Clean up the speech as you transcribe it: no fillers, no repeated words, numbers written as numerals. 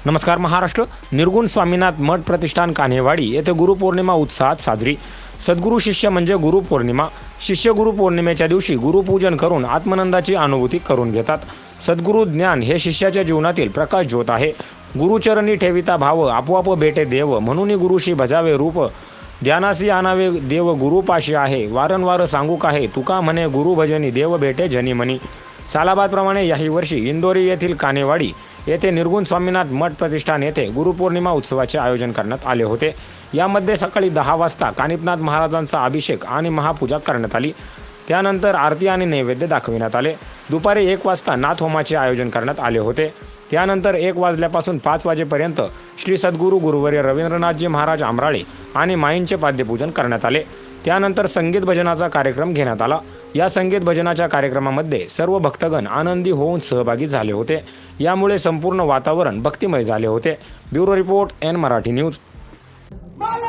नमस्कार महाराष्ट्र। निर्गुण स्वामीनाथ मठ प्रतिष्ठान कान्हेवाडी येथे गुरुपौर्णिमा उत्साहात साजरी। सद्गुरू शिष्य म्हणजे गुरुपौर्णिमा। शिष्य गुरुपौर्णिमेच्या दिवशी गुरुपूजन करून आत्मानंदाची अनुभूती करून घेतात। सद्गुरू ज्ञान हे शिष्याच्या जीवनातील प्रकाश ज्योत आहे। गुरुचरणी ठेविता भाव आपोआप भेटे देव, म्हणून गुरुशी भजावे रूप, ध्यानासी आणावे देव गुरुपाशी आहे। वारंवार सांगू आहे तुका म्हणे गुरु भजनी, देव भेटे जनी मनी। सालाबादप्रमाणे याही वर्षी इंदोरी येथील कान्हेवाडी येथे निर्गुण स्वामीनाथ मठ प्रतिष्ठान येथे गुरुपौर्णिमा उत्सवाचे आयोजन करण्यात आले होते। यामध्ये सकाळी 10 वाजता कानिपनाथ महाराजांचा अभिषेक आणि महापूजा करण्यात आली। त्यानंतर आरती आणि नैवेद्य दाखविण्यात आले। दुपारी 1 वाजता नाथ होमाचे आयोजन करण्यात आले होते। त्यानंतर 1 वाजल्यापासून 5 वाजेपर्यंत श्री सद्गुरू गुरुवर्य रवींद्रनाथजी महाराज आमराळे आणि माईंचे पाद्यपूजन करण्यात आले। त्यानंतर संगीत भजनाचा कार्यक्रम घेण्यात आला। या संगीत भजनाच्या कार्यक्रमामध्ये सर्व भक्तगण आनंदी होऊन सहभागी झाले होते। यामुळे संपूर्ण वातावरण भक्तिमय झाले होते। Bureau report N Marathi news. Maharaj